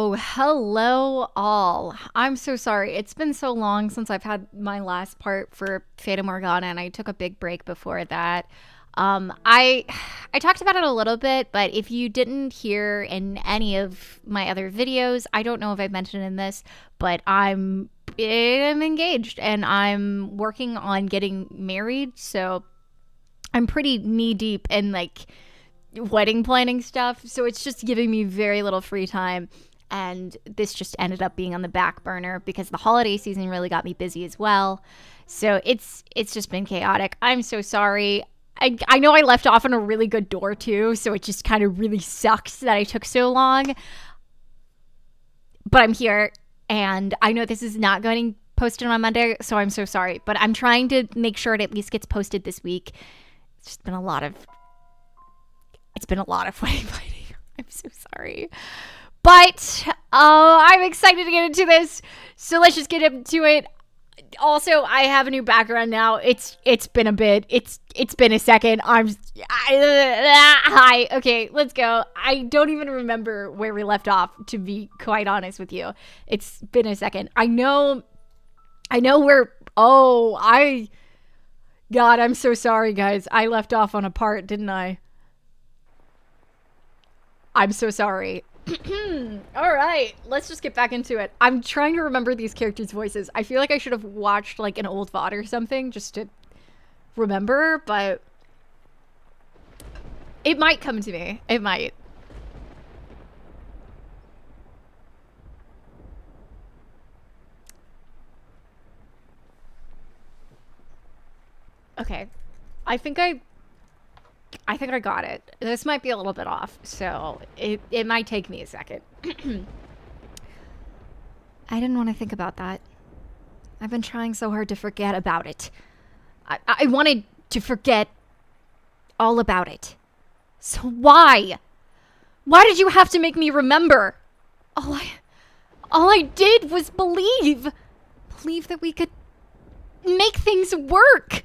Oh, hello all. I'm so sorry. It's been so long since I've had my last part for Fata Morgana, and I took a big break before that. I talked about it a little bit, but if you didn't hear in any of my other videos, I don't know if I've mentioned in this, but I'm engaged and I'm working on getting married, so I'm pretty knee deep in like wedding planning stuff, so it's just giving me very little free time. And this just ended up being on the back burner because the holiday season really got me busy as well. So it's just been chaotic. I'm so sorry. I know I left off on a really good door too, so it just kind of really sucks that I took so long. But I'm here, and I know this is not getting posted on Monday, so I'm so sorry. But I'm trying to make sure it at least gets posted this week. It's just been a lot of wedding planning. I'm so sorry. But I'm excited to get into this. So let's just get into it. Also, I have a new background now. It's been a bit. It's been a second. Hi. Okay, let's go. I don't even remember where we left off, to be quite honest with you. It's been a second. I know where. God, I'm so sorry, guys. I left off on a part, didn't I? I'm so sorry. All right, let's just get back into it. I'm trying to remember these characters' voices. I feel like I should have watched like an old VOD or something just to remember, but it might come to me. It might. Okay. I think I got it. This might be a little bit off, so it might take me a second. I didn't want to think about that. I've been trying so hard to forget about it. I wanted to forget all about it. So why? Why did you have to make me remember? All I did was believe. Believe that we could make things work.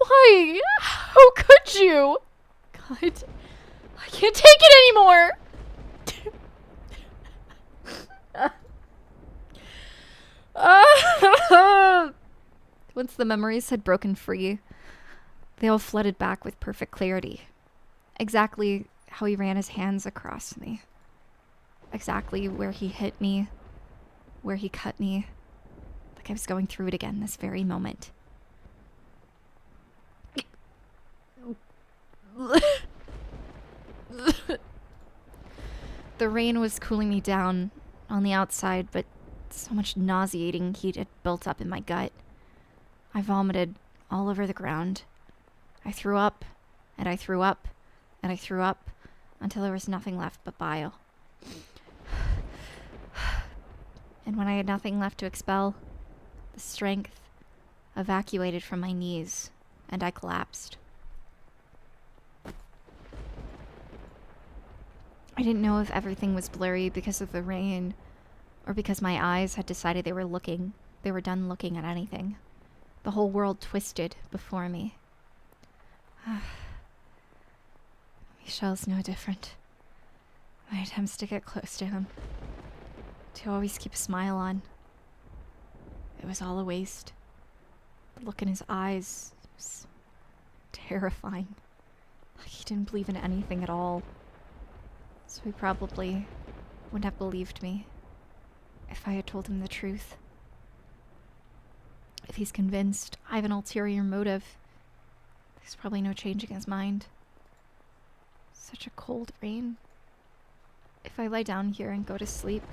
Why? How could you? God, I can't take it anymore. Once the memories had broken free, they all flooded back with perfect clarity. Exactly how he ran his hands across me. Exactly where he hit me, where he cut me. Like I was going through it again this very moment. The rain was cooling me down on the outside, but so much nauseating heat had built up in my gut. I vomited all over the ground. I threw up, and I threw up, and I threw up, until there was nothing left but bile. And when I had nothing left to expel, the strength evacuated from my knees, and I collapsed. I didn't know if everything was blurry because of the rain, or because my eyes had decided they were done looking at anything. The whole world twisted before me. Michelle's no different. My attempts to get close to him, to always keep a smile on, it was all a waste. The look in his eyes was terrifying. Like he didn't believe in anything at all. So he probably wouldn't have believed me if I had told him the truth. If he's convinced I have an ulterior motive, there's probably no changing his mind. Such a cold rain. If I lie down here and go to sleep,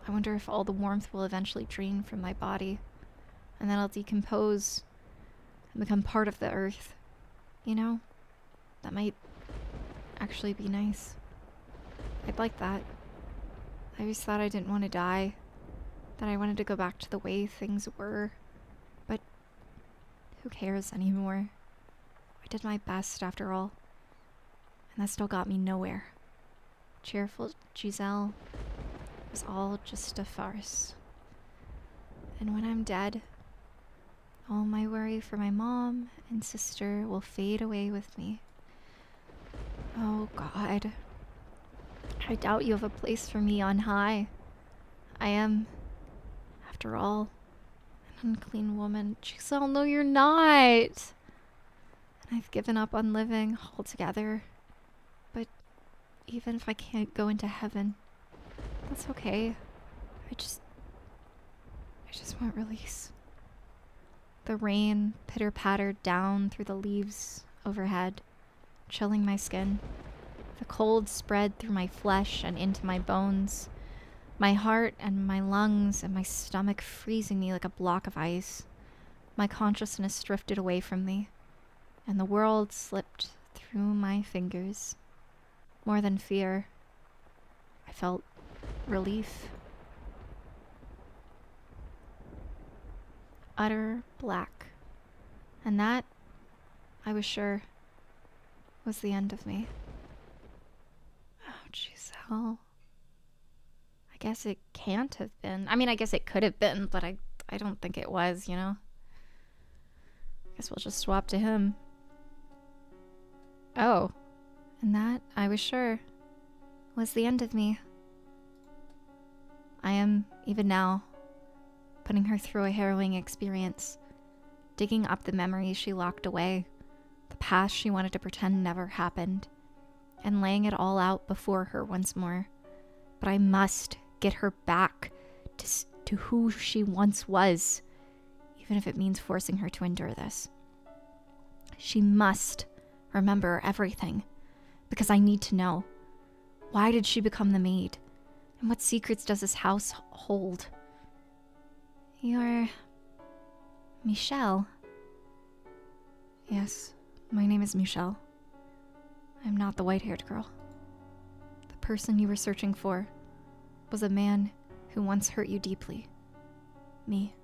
I wonder if all the warmth will eventually drain from my body, and then I'll decompose and become part of the earth. You know? That might actually be nice. I'd like that. I always thought I didn't want to die, that I wanted to go back to the way things were, but who cares anymore? I did my best after all, and that still got me nowhere. Cheerful Giselle was all just a farce. And when I'm dead, all my worry for my mom and sister will fade away with me. Oh God. I doubt you have a place for me on high. I am, after all, an unclean woman. Giselle, no, you're not. And I've given up on living altogether. But even if I can't go into heaven, that's okay. I just want release. The rain pitter-pattered down through the leaves overhead, chilling my skin. The cold spread through my flesh and into my bones, my heart and my lungs and my stomach freezing me like a block of ice. My consciousness drifted away from me, and the world slipped through my fingers. More than fear, I felt relief. Utter black. And that, I was sure, was the end of me. Oh, Giselle. I guess it can't have been. I mean, I guess it could have been, but I don't think it was, you know? Guess we'll just swap to him. Oh. And that, I was sure, was the end of me. I am, even now, putting her through a harrowing experience, digging up the memories she locked away, the past she wanted to pretend never happened, and laying it all out before her once more. But I must get her back to who she once was, even if it means forcing her to endure this. She must remember everything, because I need to know. Why did she become the maid? And what secrets does this house hold? You're Michelle. Yes, my name is Michelle. I'm not the white-haired girl. The person you were searching for was a man who once hurt you deeply. Me.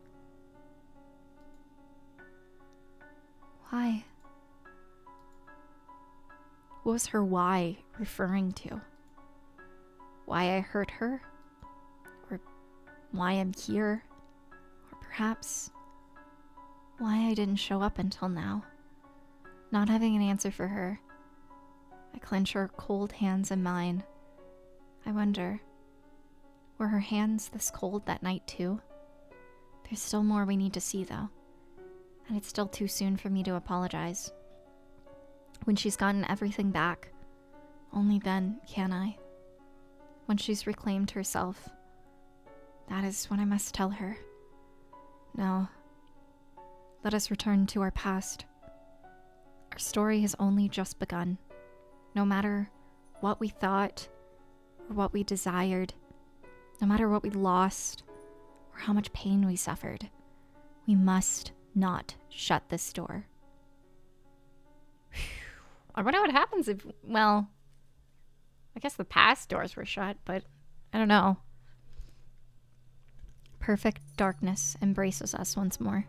Why? What was her why referring to? Why I hurt her? Or why I'm here? Or perhaps why I didn't show up until now? Not having an answer for her, I clench her cold hands in mine. I wonder, were her hands this cold that night too? There's still more we need to see though, and it's still too soon for me to apologize. When she's gotten everything back, only then can I. When she's reclaimed herself, that is when I must tell her. No, let us return to our past. Our story has only just begun. No matter what we thought or what we desired, no matter what we lost or how much pain we suffered, we must not shut this door. I wonder what happens if, well, I guess the past doors were shut, but I don't know. Perfect darkness embraces us once more.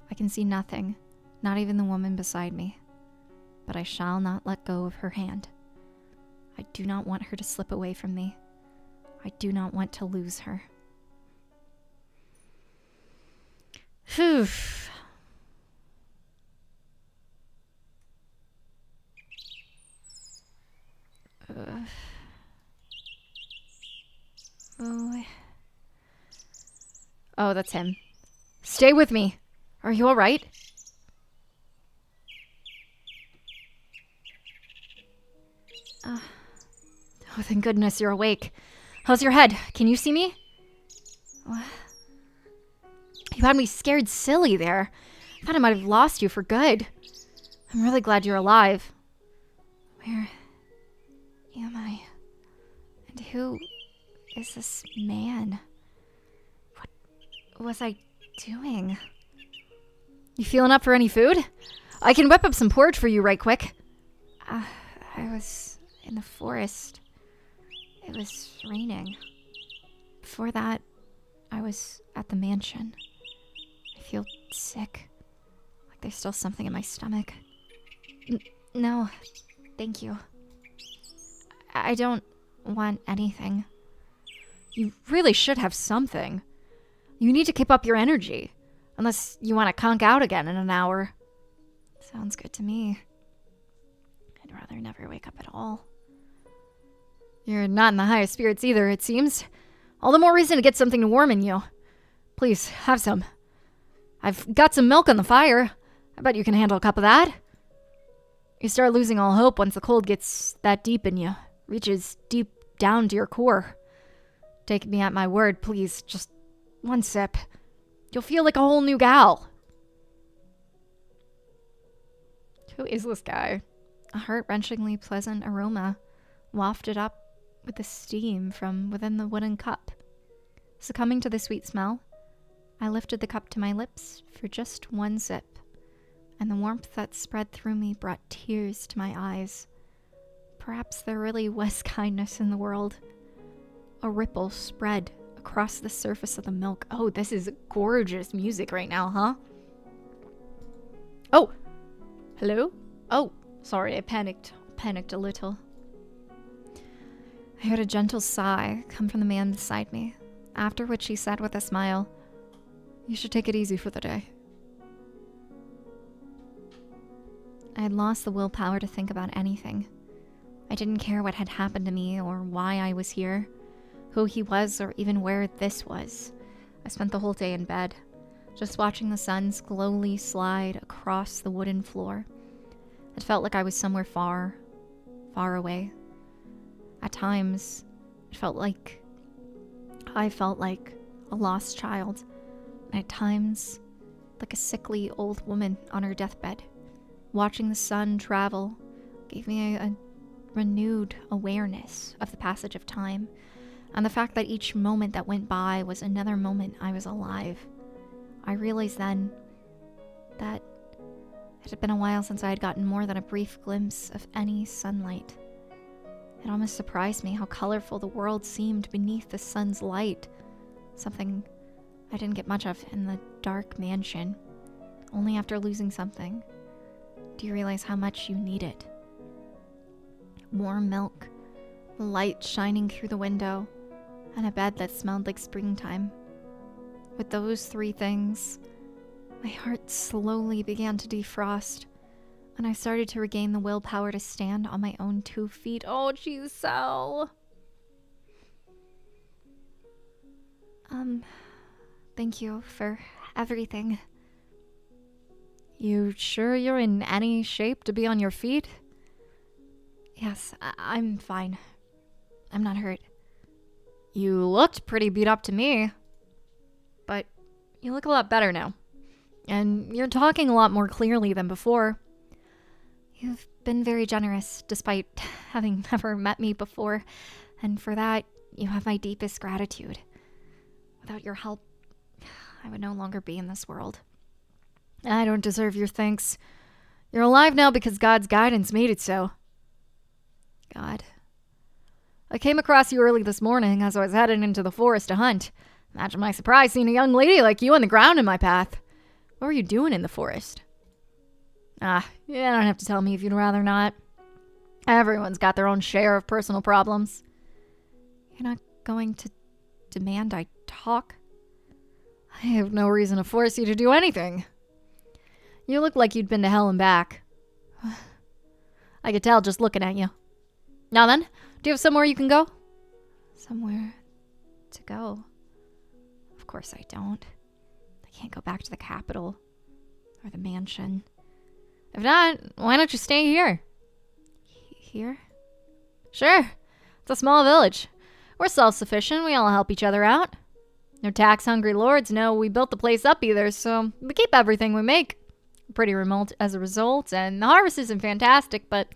I can see nothing, not even the woman beside me, but I shall not let go of her hand. I do not want her to slip away from me. I do not want to lose her. Phew. Oh, that's him. Stay with me. Are you all right? Oh, thank goodness you're awake. How's your head? Can you see me? What? You had me scared silly there. I thought I might have lost you for good. I'm really glad you're alive. Where am I? And who is this man? What was I doing? You feeling up for any food? I can whip up some porridge for you right quick. I was in the forest. It was raining. Before that, I was at the mansion. I feel sick. Like there's still something in my stomach. No, thank you. I don't want anything. You really should have something. You need to keep up your energy. Unless you want to conk out again in an hour. Sounds good to me. I'd rather never wake up at all. You're not in the highest spirits either, it seems. All the more reason to get something to warm in you. Please, have some. I've got some milk on the fire. I bet you can handle a cup of that. You start losing all hope once the cold gets that deep in you. Reaches deep down to your core. Take me at my word, please. Just one sip. You'll feel like a whole new gal. Who is this guy? A heart-wrenchingly pleasant aroma wafted up with the steam from within the wooden cup. Succumbing to the sweet smell, I lifted the cup to my lips for just one sip, and the warmth that spread through me brought tears to my eyes. Perhaps there really was kindness in the world. A ripple spread across the surface of the milk. Oh, this is gorgeous music right now, huh? Oh! Hello? Oh, sorry, I panicked a little. I heard a gentle sigh come from the man beside me, after which he said with a smile, "You should take it easy for the day." I had lost the willpower to think about anything. I didn't care what had happened to me or why I was here, who he was, or even where this was. I spent the whole day in bed, just watching the sun slowly slide across the wooden floor. It felt like I was somewhere far, far away. At times, I felt like a lost child, and at times, like a sickly old woman on her deathbed. Watching the sun travel gave me a renewed awareness of the passage of time, and the fact that each moment that went by was another moment I was alive. I realized then that it had been a while since I had gotten more than a brief glimpse of any sunlight. It almost surprised me how colorful the world seemed beneath the sun's light, something I didn't get much of in the dark mansion. Only after losing something do you realize how much you need it. Warm milk, the light shining through the window, and a bed that smelled like springtime. With those three things, my heart slowly began to defrost, and I started to regain the willpower to stand on my own 2 feet. Oh, Giselle. Thank you for everything. You sure you're in any shape to be on your feet? Yes, I'm fine. I'm not hurt. You looked pretty beat up to me, but you look a lot better now. And you're talking a lot more clearly than before. You've been very generous, despite having never met me before, and for that, you have my deepest gratitude. Without your help, I would no longer be in this world. I don't deserve your thanks. You're alive now because God's guidance made it so. God. I came across you early this morning as I was heading into the forest to hunt. Imagine my surprise seeing a young lady like you on the ground in my path. What were you doing in the forest? You don't have to tell me if you'd rather not. Everyone's got their own share of personal problems. You're not going to demand I talk? I have no reason to force you to do anything. You look like you'd been to hell and back. I could tell just looking at you. Now then, do you have somewhere you can go? Somewhere to go? Of course I don't. I can't go back to the capital or the mansion. If not, why don't you stay here? Here? Sure. It's a small village. We're self-sufficient. We all help each other out. No tax-hungry lords know we built the place up either, so we keep everything we make. We're pretty remote as a result, and the harvest isn't fantastic, but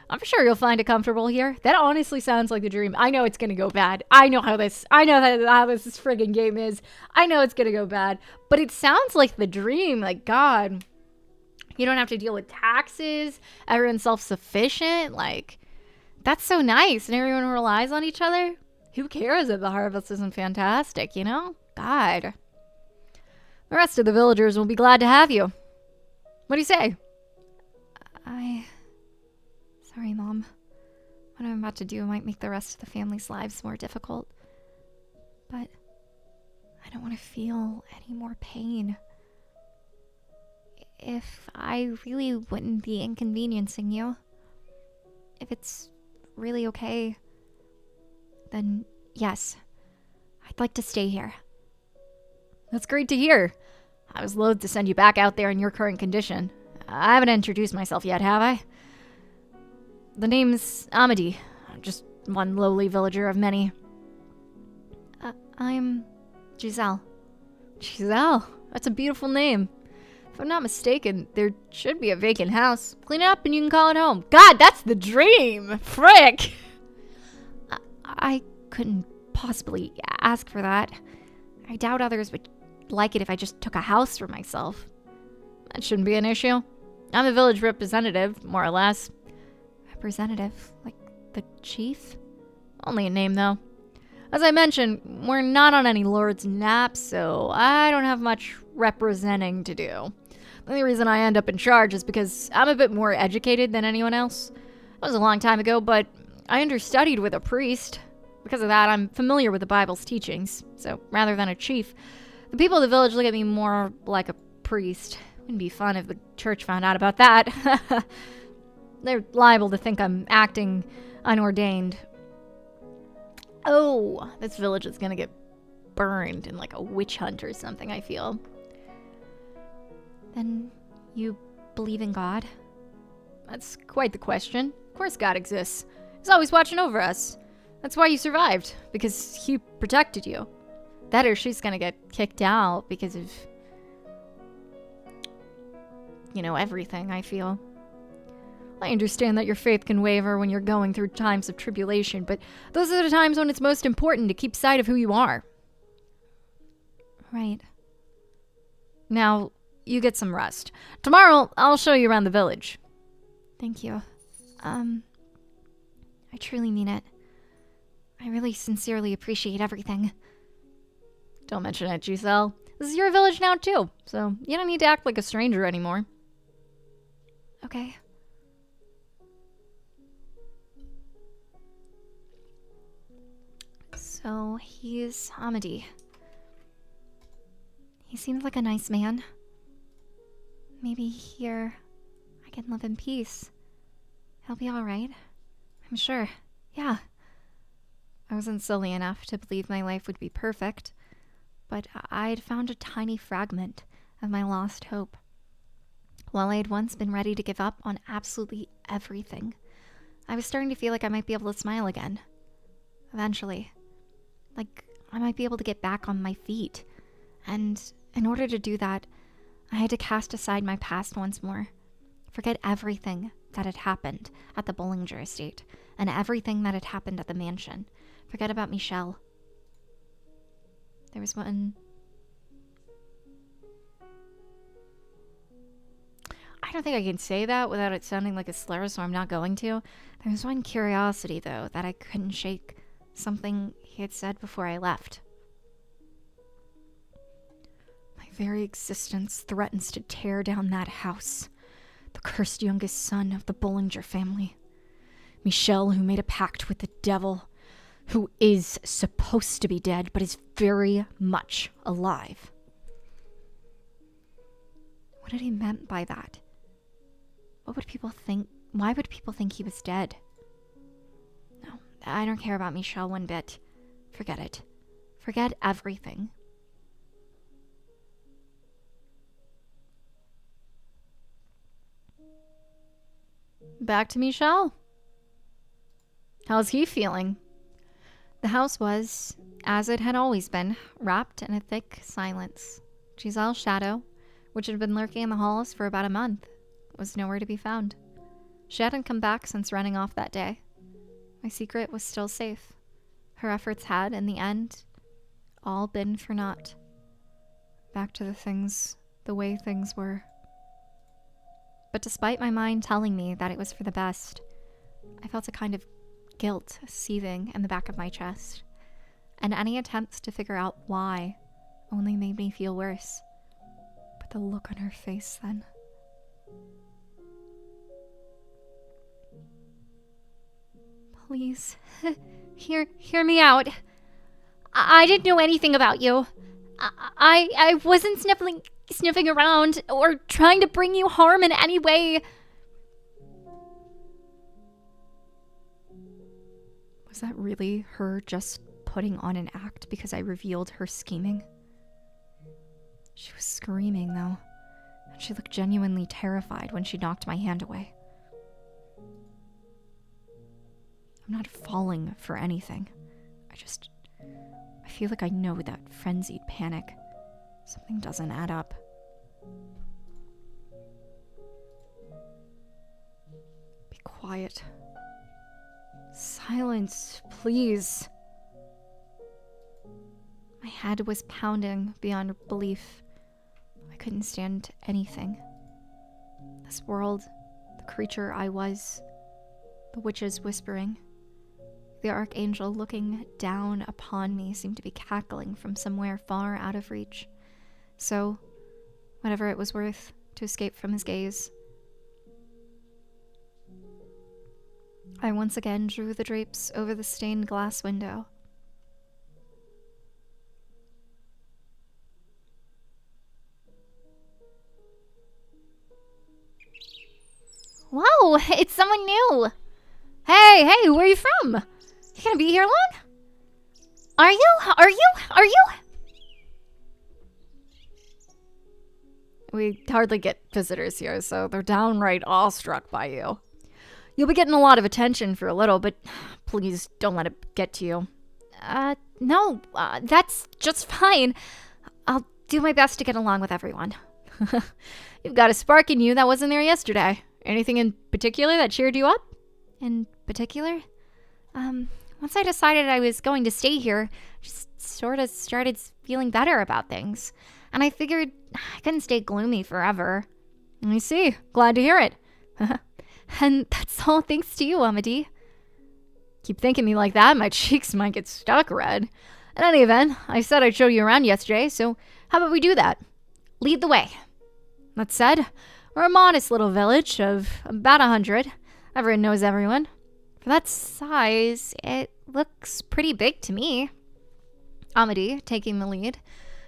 I'm sure you'll find it comfortable here. That honestly sounds like the dream. I know it's gonna go bad. I know how this friggin' game is. I know it's gonna go bad, but it sounds like the dream. Like, God, you don't have to deal with taxes. Everyone's self-sufficient. Like, that's so nice, and everyone relies on each other. Who cares if the harvest isn't fantastic, you know? God. The rest of the villagers will be glad to have you. What do you say? Sorry, Mom. What I'm about to do might make the rest of the family's lives more difficult. But I don't want to feel any more pain. If I really wouldn't be inconveniencing you, if it's really okay, Then, yes, I'd like to stay here. That's great to hear. I was loath to send you back out there in your current condition. I haven't introduced myself yet, have I? The name's Amity. Just one lowly villager of many. I'm Giselle. Giselle? That's a beautiful name. If I'm not mistaken, there should be a vacant house. Clean it up and you can call it home. God, that's the dream! Frick! I couldn't possibly ask for that. I doubt others would like it if I just took a house for myself. That shouldn't be an issue. I'm a village representative, more or less. Representative? Like the chief? Only a name, though. As I mentioned, we're not on any lord's nap, so I don't have much representing to do. The only reason I end up in charge is because I'm a bit more educated than anyone else. That was a long time ago, but I understudied with a priest. Because of that, I'm familiar with the Bible's teachings, so rather than a chief, the people of the village look at me more like a priest. Wouldn't be fun if the church found out about that. They're liable to think I'm acting unordained. Oh, this village is gonna get burned in like a witch hunt or something, I feel. Then you believe in God? That's quite the question. Of course God exists. He's always watching over us. That's why you survived, because he protected you. That or she's gonna get kicked out because of, everything, I feel. I understand that your faith can waver when you're going through times of tribulation, but those are the times when it's most important to keep sight of who you are. Right. Now, you get some rest. Tomorrow, I'll show you around the village. Thank you. I truly mean it. I really sincerely appreciate everything. Don't mention it, Giselle. This is your village now, too, so you don't need to act like a stranger anymore. Okay. So, he's Amity. He seems like a nice man. Maybe here I can live in peace. He'll be alright. I'm sure. Yeah. I wasn't silly enough to believe my life would be perfect, but I'd found a tiny fragment of my lost hope. While I had once been ready to give up on absolutely everything, I was starting to feel like I might be able to smile again. Eventually. Like, I might be able to get back on my feet. And in order to do that, I had to cast aside my past once more. Forget everything that had happened at the Bollinger estate, and everything that had happened at the mansion. Forget about Michelle. There was one... I don't think I can say that without it sounding like a slur, so I'm not going to. There was one curiosity, though, that I couldn't shake. Something he had said before I left. My very existence threatens to tear down that house. The cursed youngest son of the Bollinger family. Michelle, who made a pact with the devil, who is supposed to be dead, but is very much alive. What had he meant by that? What would people think? Why would people think he was dead? No, I don't care about Michelle one bit. Forget it. Forget everything. Back to Michelle. How's he feeling? The house was, as it had always been, wrapped in a thick silence. Giselle's shadow, which had been lurking in the halls for about a month, was nowhere to be found. She hadn't come back since running off that day. My secret was still safe. Her efforts had, in the end, all been for naught. Back to the way things were. But despite my mind telling me that it was for the best, I felt a kind of guilt seething in the back of my chest, and any attempts to figure out why only made me feel worse. But the look on her face then... Please, hear me out. I didn't know anything about you. I wasn't sniffing around or trying to bring you harm in any way. Was that really her just putting on an act because I revealed her scheming? She was screaming, though, and she looked genuinely terrified when she knocked my hand away. I'm not falling for anything. I feel like I know that frenzied panic. Something doesn't add up. Be quiet. Silence, please. My head was pounding beyond belief. I couldn't stand anything. This world, the creature I was, the witches whispering. The archangel looking down upon me seemed to be cackling from somewhere far out of reach. So, whatever it was worth to escape from his gaze, I once again drew the drapes over the stained glass window. Whoa, it's someone new. Hey, where are you from? You gonna be here long? Are you? We hardly get visitors here, so they're downright awestruck by you. You'll be getting a lot of attention for a little, but please don't let it get to you. No, that's just fine. I'll do my best to get along with everyone. You've got a spark in you that wasn't there yesterday. Anything in particular that cheered you up? In particular? Once I decided I was going to stay here, just sort of started feeling better about things. And I figured I couldn't stay gloomy forever. I see. Glad to hear it. And that's all thanks to you, Amity. Keep thanking me like that, my cheeks might get stuck red. In any event, I said I'd show you around yesterday, so how about we do that? Lead the way. That said, we're a modest little village of about 100. Everyone knows everyone. For that size, it looks pretty big to me. Amity taking the lead.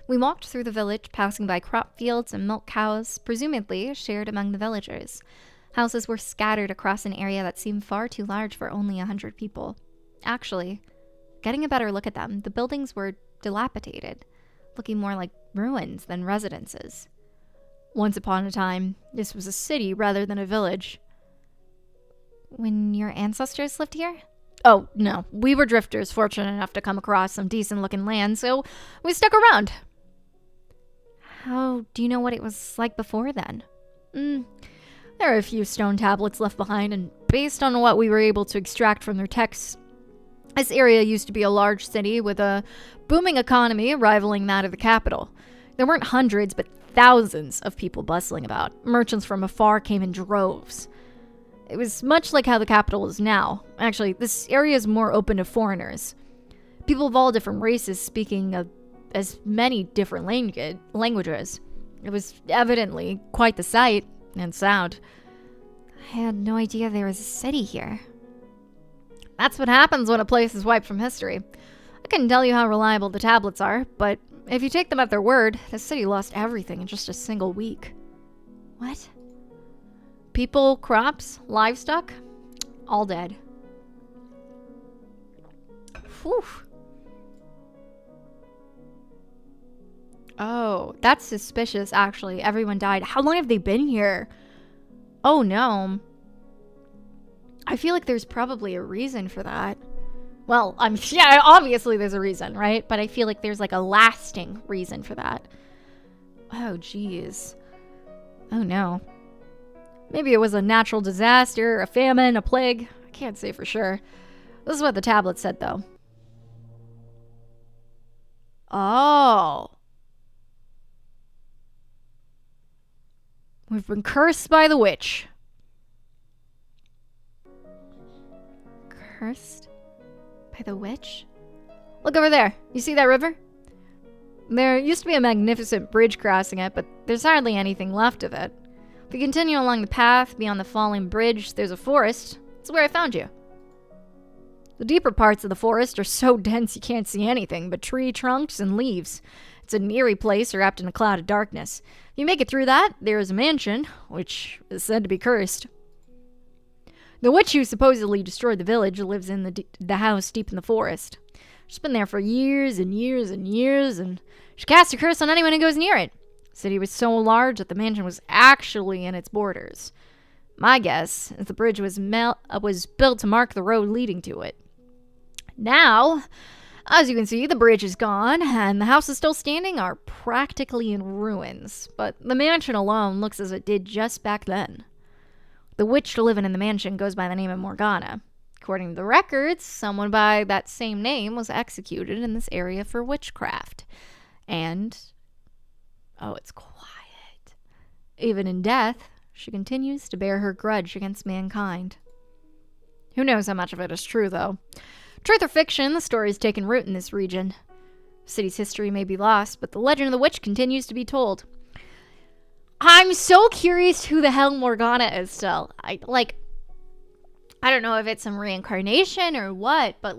We walked through the village, passing by crop fields and milk cows, presumably shared among the villagers. Houses were scattered across an area that seemed far too large for only 100 people. Actually, getting a better look at them, the buildings were dilapidated, looking more like ruins than residences. Once upon a time, this was a city rather than a village. When your ancestors lived here? Oh, no. We were drifters, fortunate enough to come across some decent-looking land, so we stuck around. How do you know what it was like before then? There are a few stone tablets left behind, and based on what we were able to extract from their texts, this area used to be a large city with a booming economy rivaling that of the capital. There weren't hundreds, but thousands of people bustling about. Merchants from afar came in droves. It was much like how the capital is now. Actually, this area is more open to foreigners. People of all different races speaking as many different languages. It was evidently quite the sight and sound. I had no idea there was a city here. That's what happens when a place is wiped from history. I couldn't tell you how reliable the tablets are, but if you take them at their word, the city lost everything in just a single week. What? People, crops, livestock, all dead. Whew. Oh, that's suspicious, actually. Everyone died. How long have they been here? Oh, no. I feel like there's probably a reason for that. Well, yeah, obviously there's a reason, right? But I feel like there's like a lasting reason for that. Oh, geez. Oh, no. Maybe it was a natural disaster, a famine, a plague. I can't say for sure. This is what the tablet said, though. Oh. We've been cursed by the witch. Cursed by the witch? Look over there. You see that river? There used to be a magnificent bridge crossing it, but there's hardly anything left of it. If you continue along the path beyond the falling bridge, there's a forest. That's where I found you. The deeper parts of the forest are so dense you can't see anything but tree trunks and leaves. It's an eerie place wrapped in a cloud of darkness. If you make it through that, there is a mansion, which is said to be cursed. The witch who supposedly destroyed the village lives in the house deep in the forest. She's been there for years and years and years, and she casts a curse on anyone who goes near it. The city was so large that the mansion was actually in its borders. My guess is the bridge was built to mark the road leading to it. Now, as you can see, the bridge is gone, and the houses still standing are practically in ruins, but the mansion alone looks as it did just back then. The witch living in the mansion goes by the name of Morgana. According to the records, someone by that same name was executed in this area for witchcraft. And, oh, it's quiet. Even in death, she continues to bear her grudge against mankind. Who knows how much of it is true, though? Truth or fiction, the story has taken root in this region. The city's history may be lost, but the legend of the witch continues to be told. I'm so curious who the hell Morgana is still. I don't know if it's some reincarnation or what, but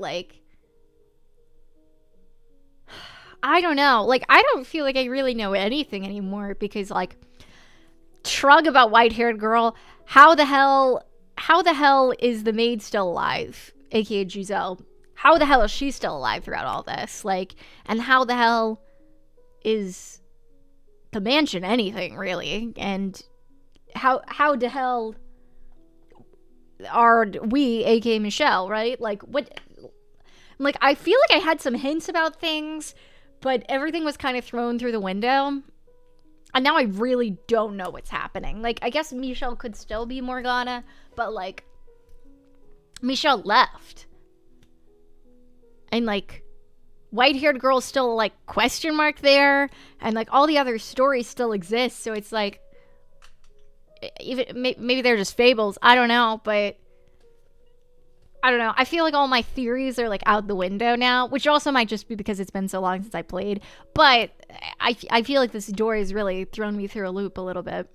I don't know. I don't feel like I really know anything anymore because shrug about white-haired girl. How the hell is the maid still alive, aka Giselle? How the hell is she still alive throughout all this? And how the hell is the mansion anything, really? And how the hell are we, aka Michelle, right? What? I feel like I had some hints about things, but everything was kind of thrown through the window. And now I really don't know what's happening. I guess Michelle could still be Morgana, but Michelle left. And white-haired girl's still question mark there, and all the other stories still exist, so it's even maybe they're just fables, I don't know, but I don't know, I feel like all my theories are out the window now, which also might just be because it's been so long since I played, but I feel like this story has really thrown me through a loop a little bit.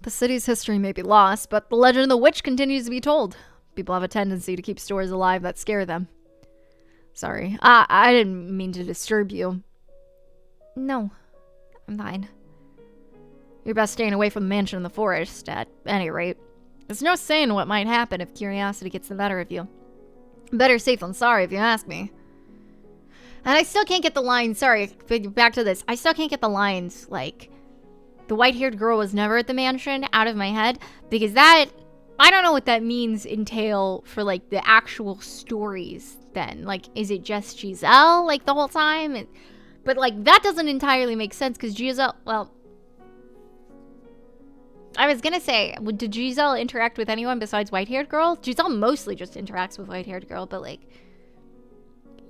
The city's history may be lost, but the legend of the witch continues to be told. People have a tendency to keep stories alive that scare them. Sorry, I didn't mean to disturb you. No, I'm fine. You're best staying away from the mansion in the forest, at any rate. There's no saying what might happen if curiosity gets the better of you. Better safe than sorry, if you ask me. And I still can't get the lines, sorry, back to this. I still can't get the lines, the white-haired girl was never at the mansion out of my head, because that, I don't know what that means entail for the actual stories then. Is it just Giselle the whole time? But that doesn't entirely make sense because Giselle, well, I was gonna say, did Giselle interact with anyone besides white-haired girl? Giselle mostly just interacts with white-haired girl, but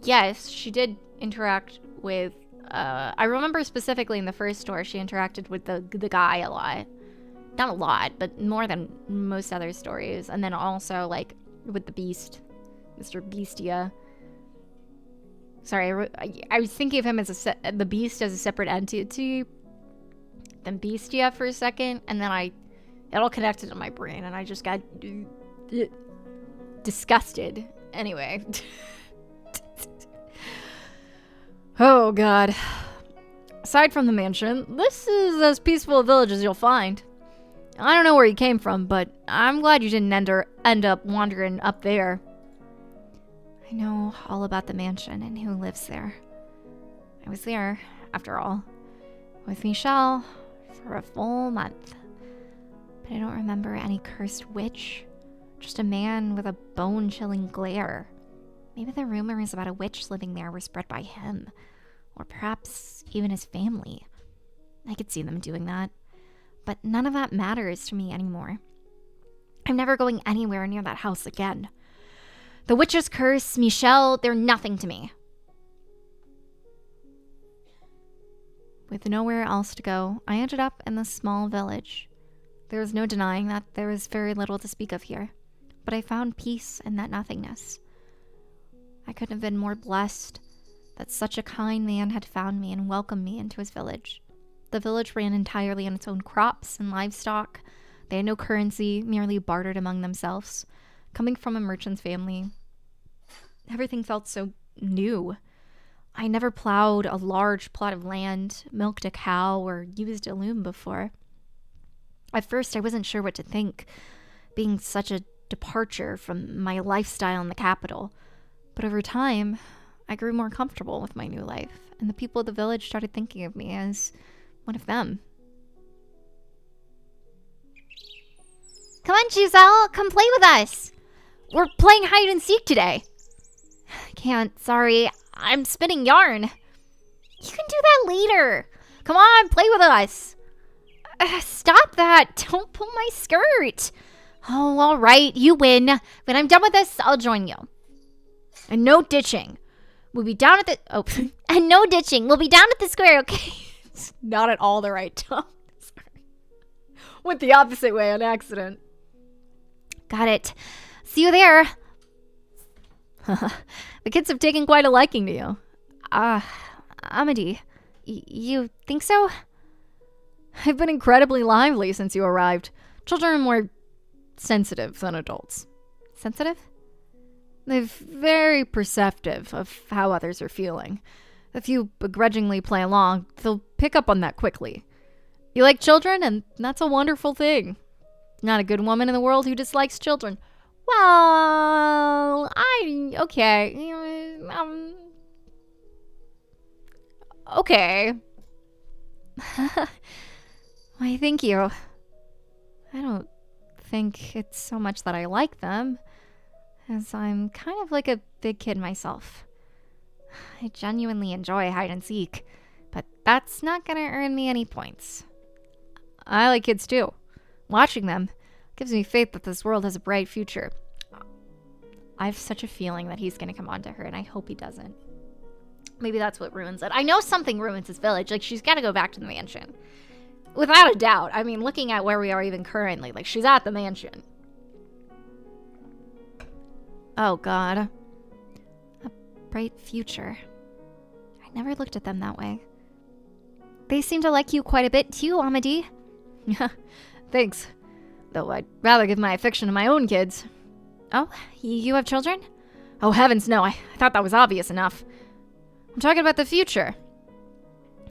yes, she did interact with I remember specifically in the first story, she interacted with the guy a lot. Not a lot, but more than most other stories. And then also, with the beast. Mr. Beastia. Sorry, I was thinking of him as the beast as a separate entity than Beastia for a second. And then it all connected in my brain, and I just got disgusted. Anyway. Oh, God. Aside from the mansion, this is as peaceful a village as you'll find. I don't know where you came from, but I'm glad you didn't end up wandering up there. I know all about the mansion and who lives there. I was there, after all, with Michelle for a full month. But I don't remember any cursed witch. Just a man with a bone-chilling glare. Maybe the rumors about a witch living there were spread by him. Or perhaps even his family. I could see them doing that. But none of that matters to me anymore. I'm never going anywhere near that house again. The witch's curse, Michelle, they're nothing to me. With nowhere else to go, I ended up in this small village. There was no denying that there was very little to speak of here. But I found peace in that nothingness. I couldn't have been more blessed that such a kind man had found me and welcomed me into his village. The village ran entirely on its own crops and livestock. They had no currency, merely bartered among themselves. Coming from a merchant's family, everything felt so new. I never plowed a large plot of land, milked a cow, or used a loom before. At first, I wasn't sure what to think, being such a departure from my lifestyle in the capital. But over time, I grew more comfortable with my new life, and the people of the village started thinking of me as one of them. Come on, Giselle, come play with us. We're playing hide and seek today. Can't, sorry. I'm spinning yarn. You can do that later. Come on, play with us. Stop that. Don't pull my skirt. Oh, all right, you win. When I'm done with this, I'll join you. And no ditching. We'll be down at the... Oh, and no ditching. We'll be down at the square, okay? It's not at all the right tone. Sorry. Went the opposite way on accident. Got it. See you there. The kids have taken quite a liking to you. Amity, you think so? I've been incredibly lively since you arrived. Children are more sensitive than adults. Sensitive? They're very perceptive of how others are feeling. If you begrudgingly play along, they'll pick up on that quickly. You like children, and that's a wonderful thing. Not a good woman in the world who dislikes children. Well, okay. Okay. Why, thank you. I don't think it's so much that I like them, as I'm kind of like a big kid myself. I genuinely enjoy hide and seek, but that's not gonna earn me any points. I like kids too. Watching them gives me faith that this world has a bright future. I have such a feeling that he's gonna come on to her, and I hope he doesn't. Maybe that's what ruins it. I know something ruins his village. Like, she's gotta go back to the mansion. Without a doubt. I mean, looking at where we are even currently, like, she's at the mansion. Oh, God. A bright future. I never looked at them that way. They seem to like you quite a bit, too, Amity. Yeah, thanks. Though I'd rather give my affection to my own kids. Oh, you have children? Oh, heavens, no. I thought that was obvious enough. I'm talking about the future.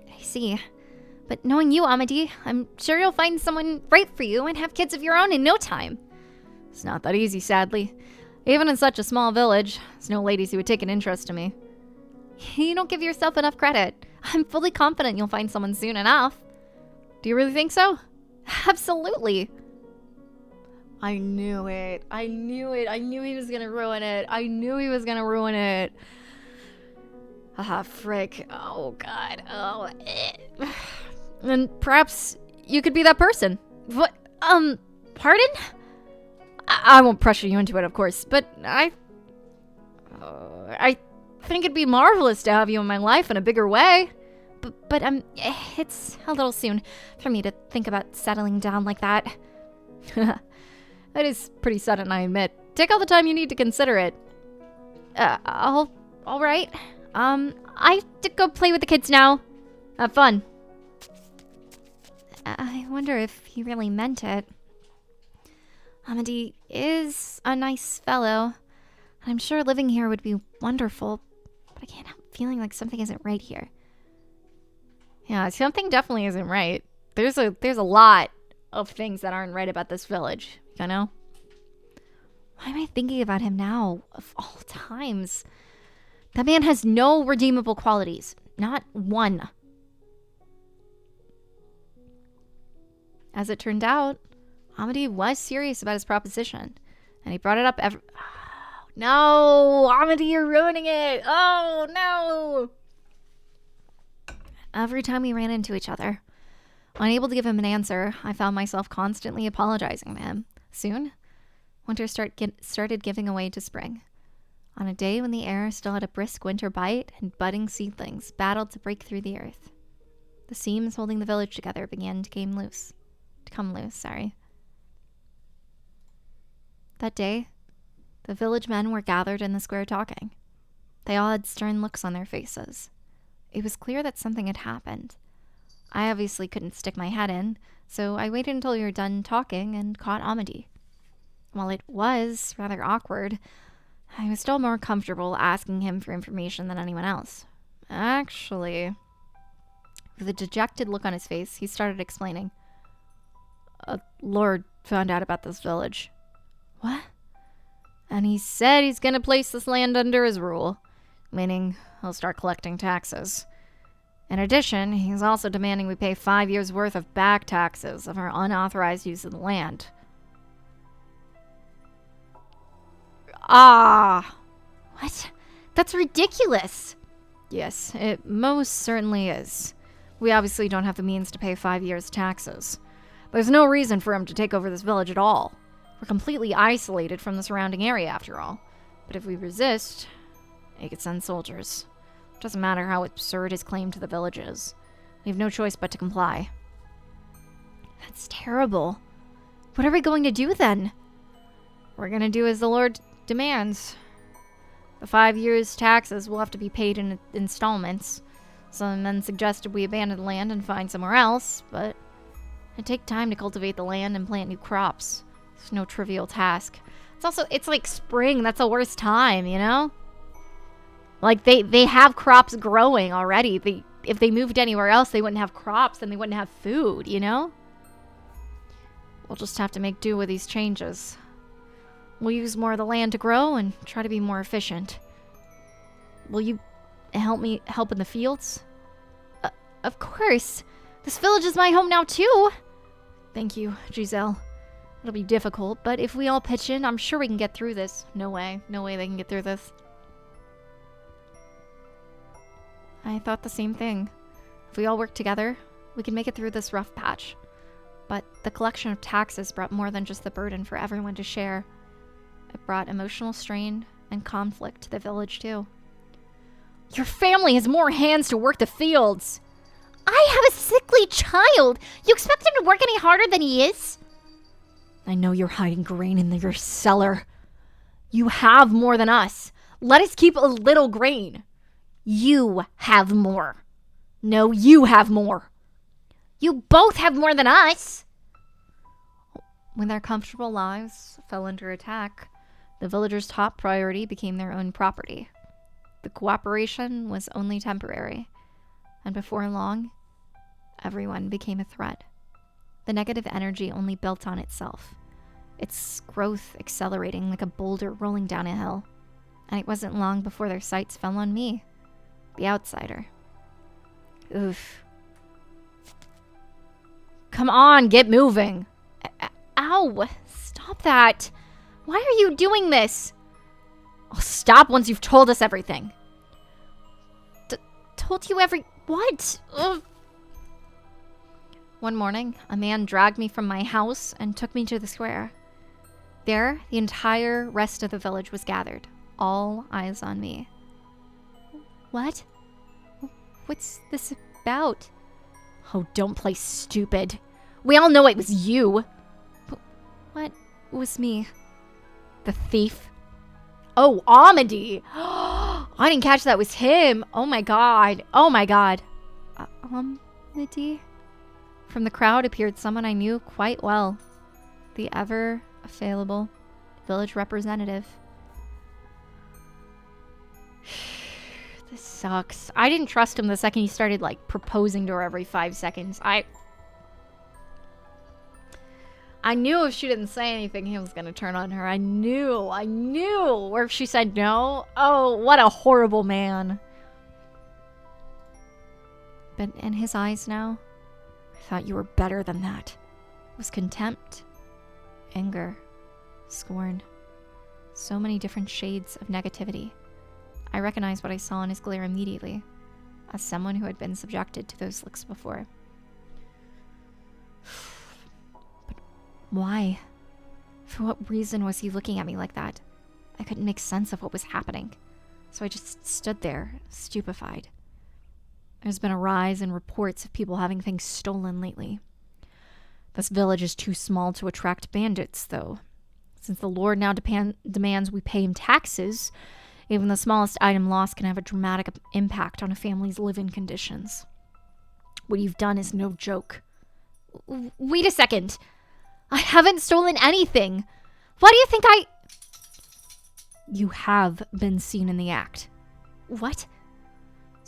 I see. But knowing you, Amity, I'm sure you'll find someone right for you and have kids of your own in no time. It's not that easy, sadly. Even in such a small village, there's no ladies who would take an interest in me. You don't give yourself enough credit. I'm fully confident you'll find someone soon enough. Do you really think so? Absolutely. I knew it. I knew it. I knew he was gonna ruin it. I knew he was gonna ruin it. Ah, frick. Oh, God. Oh, And perhaps you could be that person. What? Pardon? I won't pressure you into it, of course, but I think it'd be marvelous to have you in my life in a bigger way. But it's a little soon for me to think about settling down like that. That is pretty sudden, I admit. Take all the time you need to consider it. All right. I have to go play with the kids now. Have fun. I wonder if he really meant it. Amity is a nice fellow, and I'm sure living here would be wonderful, but I can't help feeling like something isn't right here. Yeah, something definitely isn't right. There's a lot of things that aren't right about this village, you know? Why am I thinking about him now, of all times? That man has no redeemable qualities. Not one. As it turned out, Amity was serious about his proposition, and he brought it up every... Oh, no! Amity, you're ruining it! Oh, no! Every time we ran into each other, unable to give him an answer, I found myself constantly apologizing to him. Soon, winter started giving way to spring. On a day when the air still had a brisk winter bite and budding seedlings battled to break through the earth, the seams holding the village together began to come loose. That day, the village men were gathered in the square talking. They all had stern looks on their faces. It was clear that something had happened. I obviously couldn't stick my head in, so I waited until we were done talking and caught Amity. While it was rather awkward, I was still more comfortable asking him for information than anyone else. Actually, with a dejected look on his face, he started explaining. A lord found out about this village. What? And he said he's gonna place this land under his rule, meaning he'll start collecting taxes. In addition, he's also demanding we pay 5 years' worth of back taxes of our unauthorized use of the land. Ah! What? That's ridiculous! Yes, it most certainly is. We obviously don't have the means to pay 5 years' taxes. There's no reason for him to take over this village at all. We're completely isolated from the surrounding area, after all. But if we resist, he could send soldiers. It doesn't matter how absurd his claim to the village is. We have no choice but to comply. That's terrible. What are we going to do then? We're going to do as the Lord demands. The 5 years' taxes will have to be paid in installments. Some men suggested we abandon the land and find somewhere else, but it'd take time to cultivate the land and plant new crops. It's no trivial task. It's like spring. That's the worst time, you know? Like, they have crops growing already. If they moved anywhere else, they wouldn't have crops and they wouldn't have food, you know? We'll just have to make do with these changes. We'll use more of the land to grow and try to be more efficient. Will you help in the fields? Of course. This village is my home now, too. Thank you, Giselle. It'll be difficult, but if we all pitch in, I'm sure we can get through this. No way they can get through this. I thought the same thing. If we all work together, we can make it through this rough patch. But the collection of taxes brought more than just the burden for everyone to share. It brought emotional strain and conflict to the village, too. Your family has more hands to work the fields. I have a sickly child. You expect him to work any harder than he is? I know you're hiding grain in your cellar. You have more than us. Let us keep a little grain. You have more. No, you have more. You both have more than us. When their comfortable lives fell under attack, the villagers' top priority became their own property. The cooperation was only temporary, and before long, everyone became a threat. The negative energy only built on itself, its growth accelerating like a boulder rolling down a hill. And it wasn't long before their sights fell on me, the outsider. Oof. Come on, get moving. Ow, stop that. Why are you doing this? I'll stop once you've told us everything. Told you what? Ugh. One morning, a man dragged me from my house and took me to the square. There, the entire rest of the village was gathered, all eyes on me. What? What's this about? Oh, don't play stupid. We all know it was you. But what was me? The thief? Oh, Amity! I didn't catch that was him. Oh my god. Oh my god. Amity? From the crowd appeared someone I knew quite well. The ever-available village representative. This sucks. I didn't trust him the second he started, like, proposing to her every 5 seconds. I knew if she didn't say anything, he was gonna turn on her. I knew. Or if she said no, oh, what a horrible man. But in his eyes now, I thought you were better than that. It was contempt, anger, scorn. So many different shades of negativity. I recognized what I saw in his glare immediately, as someone who had been subjected to those looks before. But why? For what reason was he looking at me like that? I couldn't make sense of what was happening, so I just stood there, stupefied. There's been a rise in reports of people having things stolen lately. This village is too small to attract bandits, though. Since the Lord now demands we pay him taxes, even the smallest item lost can have a dramatic impact on a family's living conditions. What you've done is no joke. Wait a second. I haven't stolen anything. Why do you think You have been seen in the act. What?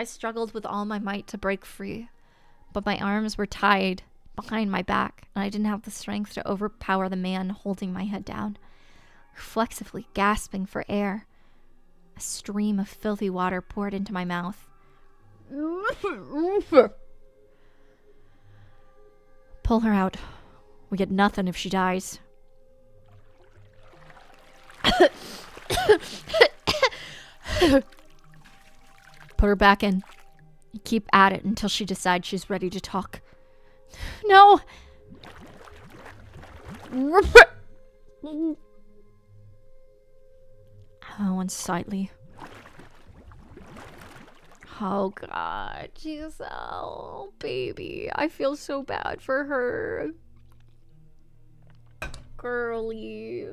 I struggled with all my might to break free, but my arms were tied behind my back, and I didn't have the strength to overpower the man holding my head down. Reflexively gasping for air, a stream of filthy water poured into my mouth. Pull her out. We get nothing if she dies. Put her back in. Keep at it until she decides she's ready to talk. No! Oh, unsightly. Oh, God. Giselle, baby. I feel so bad for her. Girly.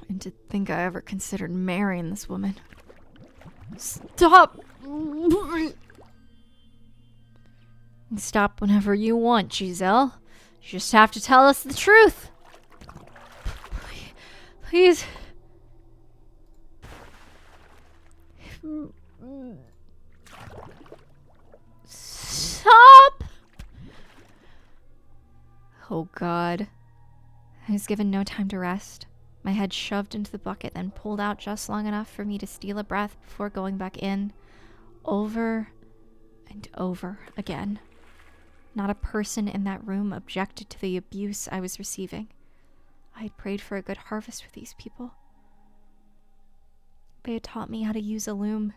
And to think I ever considered marrying this woman. Stop! Stop whenever you want, Giselle. You just have to tell us the truth. Please. Stop! Oh, God. I was given no time to rest. My head shoved into the bucket, then pulled out just long enough for me to steal a breath before going back in. Over and over again. Not a person in that room objected to the abuse I was receiving. I had prayed for a good harvest with these people. They had taught me how to use a loom,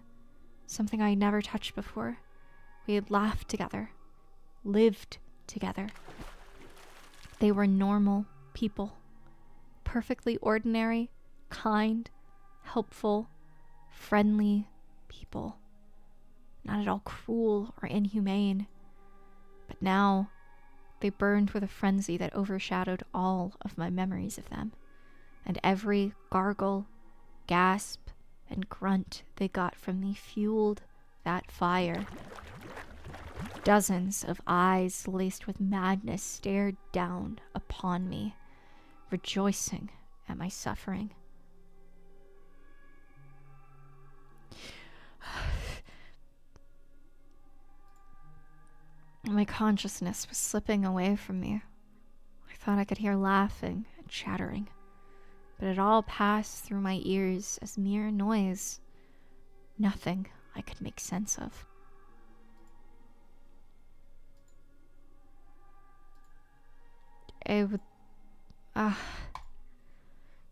something I had never touched before. We had laughed together, lived together. They were normal people, perfectly ordinary, kind, helpful, friendly people. Not at all cruel or inhumane. But now, they burned with a frenzy that overshadowed all of my memories of them, and every gargle, gasp, and grunt they got from me fueled that fire. Dozens of eyes laced with madness stared down upon me, rejoicing at my suffering. My consciousness was slipping away from me. I thought I could hear laughing and chattering, but it all passed through my ears as mere noise. Nothing I could make sense of.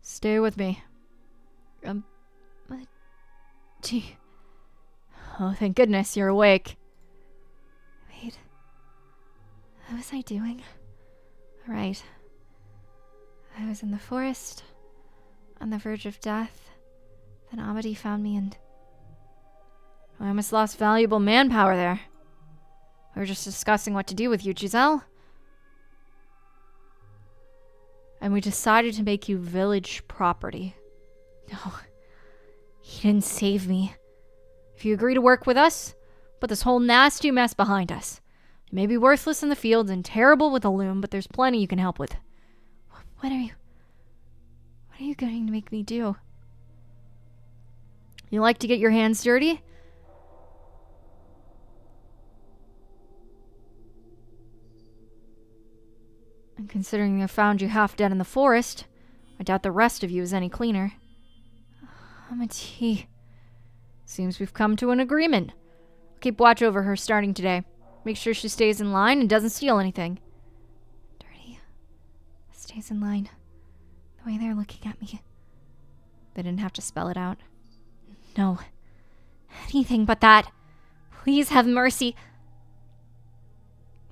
Stay with me. Gee. Oh, thank goodness you're awake. Wait. What was I doing? Right. I was in the forest, on the verge of death. Then Amity found me and... I almost lost valuable manpower there. We were just discussing what to do with you, Giselle. And we decided to make you village property. No. He didn't save me. If you agree to work with us, put this whole nasty mess behind us. You may be worthless in the fields and terrible with a loom, but there's plenty you can help with. What are you going to make me do? You like to get your hands dirty? And considering I found you half dead in the forest, I doubt the rest of you is any cleaner. Amity. Seems we've come to an agreement. Keep watch over her starting today. Make sure she stays in line and doesn't steal anything. Dirty. Stays in line. The way they're looking at me. They didn't have to spell it out. No. Anything but that. Please have mercy.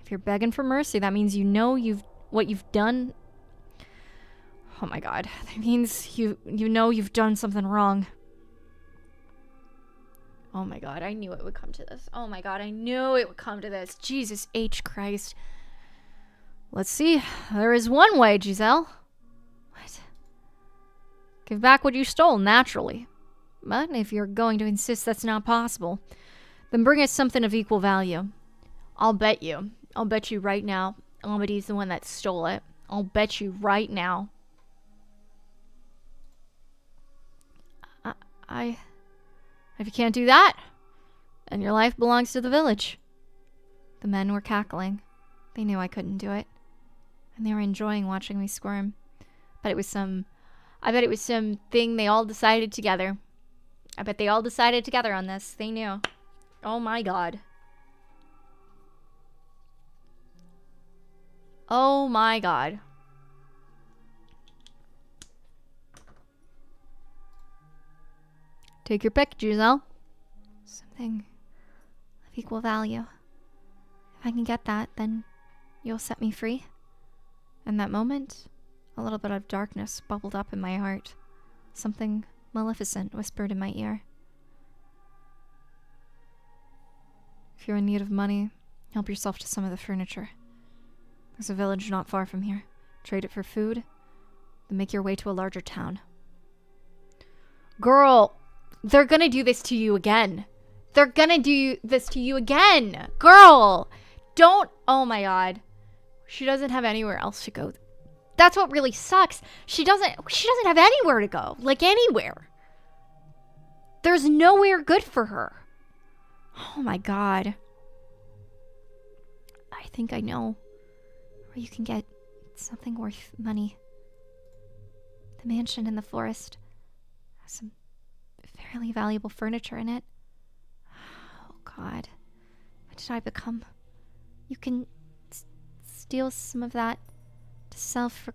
If you're begging for mercy, that means you know what you've done. Oh my God. That means you know you've done something wrong. Oh my God, I knew it would come to this. Oh my God, I knew it would come to this. Jesus H. Christ. Let's see. There is one way, Giselle. What? Give back what you stole, naturally. But if you're going to insist that's not possible, then bring us something of equal value. I'll bet you right now, Amity's the one that stole it. I'll bet you right now. If you can't do that, then your life belongs to the village. The men were cackling. They knew I couldn't do it. And they were enjoying watching me squirm. I bet it was some thing they all decided together. I bet they all decided together on this. They knew. Oh my god. Oh my god. Take your pick, Giselle. Something of equal value. If I can get that, then you'll set me free. In that moment, a little bit of darkness bubbled up in my heart. Something maleficent whispered in my ear. If you're in need of money, help yourself to some of the furniture. There's a village not far from here. Trade it for food, then make your way to a larger town. Girl, they're gonna do this to you again. They're gonna do this to you again. Girl, don't. Oh my god. She doesn't have anywhere else to go. That's what really sucks. She doesn't have anywhere to go. Like, anywhere. There's nowhere good for her. Oh my god. I think I know where you can get something worth money. The mansion in the forest has some fairly valuable furniture in it. Oh god. What did I become? You can steal some of that to sell for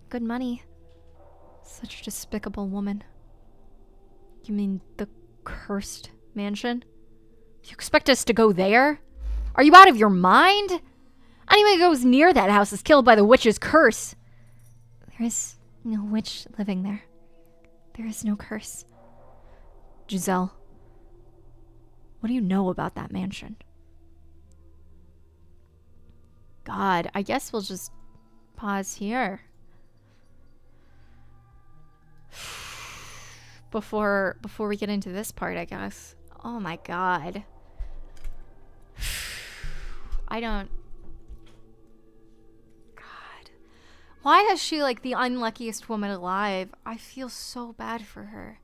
good money. Such a despicable woman. You mean the cursed mansion? You expect us to go there? Are you out of your mind? Anyone who goes near that house is killed by the witch's curse. There is no witch living there. There is no curse. Giselle, what do you know about that mansion? God, I guess we'll just pause here. Before we get into this part, I guess. Oh my god. I don't... God. Why is she like the unluckiest woman alive? I feel so bad for her.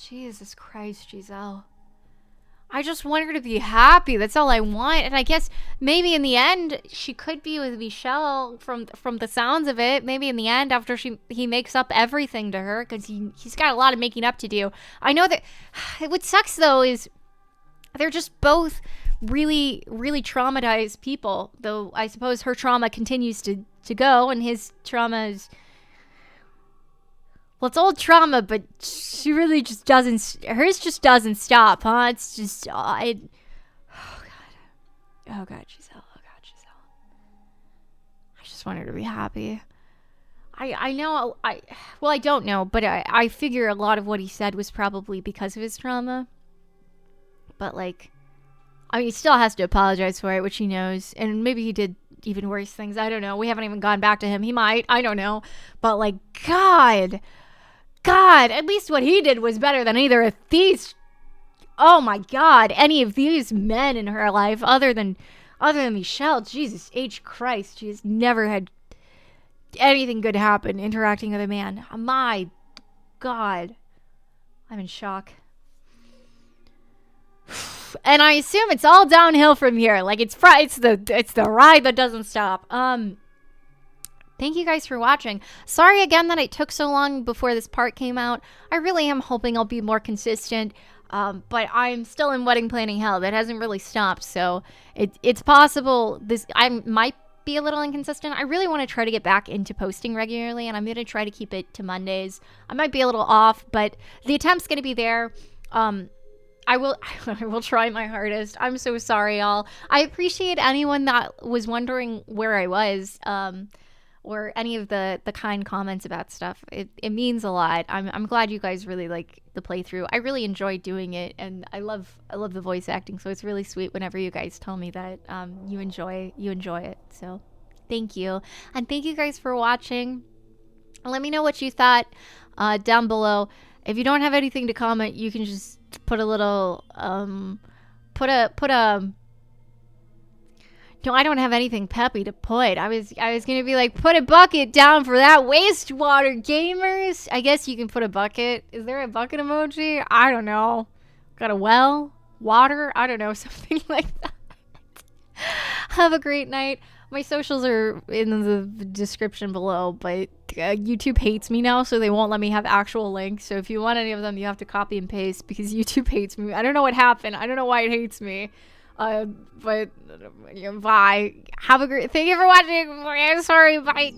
Jesus Christ, Giselle. I just want her to be happy. That's all I want. And I guess maybe in the end, she could be with Michelle from the sounds of it. Maybe in the end, after he makes up everything to her, because he's got a lot of making up to do. I know that what sucks, though, is they're just both really, really traumatized people. Though I suppose her trauma continues to go, and his trauma is... Well, it's old trauma, but she really just doesn't... Hers just doesn't stop, huh? It's just... Oh, God. Oh, God, Giselle. Oh, God, Giselle. I just want her to be happy. I know... Well, I don't know, but I figure a lot of what he said was probably because of his trauma. But, like... I mean, he still has to apologize for it, which he knows. And maybe he did even worse things. I don't know. We haven't even gone back to him. He might. I don't know. But, like, God, at least what he did was better than either of these. Oh my God, any of these men in her life other than Michelle. Jesus H. Christ, she has never had anything good happen interacting with a man. My God, I'm in shock. And I assume it's all downhill from here. Like it's the ride that doesn't stop. Thank you guys for watching. Sorry again that it took so long before this part came out. I really am hoping I'll be more consistent. But I'm still in wedding planning hell. That hasn't really stopped. So it's possible I might be a little inconsistent. I really want to try to get back into posting regularly, and I'm going to try to keep it to Mondays. I might be a little off, but the attempt's going to be there. I will try my hardest. I'm so sorry, y'all. I appreciate anyone that was wondering where I was, or any of the kind comments about stuff. It means a lot. I'm glad you guys really like the playthrough. I really enjoy doing it, and I love the voice acting. So it's really sweet whenever you guys tell me that you enjoy it. So thank you, and thank you guys for watching. Let me know what you thought down below. If you don't have anything to comment, you can just put a little No, I don't have anything peppy to put. I was gonna be like, put a bucket down for that wastewater, gamers. I guess you can put a bucket. Is there a bucket emoji? I don't know. Got a well, water. I don't know, something like that. Have a great night. My socials are in the description below, but YouTube hates me now, so they won't let me have actual links. So if you want any of them, you have to copy and paste because YouTube hates me. I don't know what happened. I don't know why it hates me. But bye. Have a great. Thank you for watching. Sorry. Bye.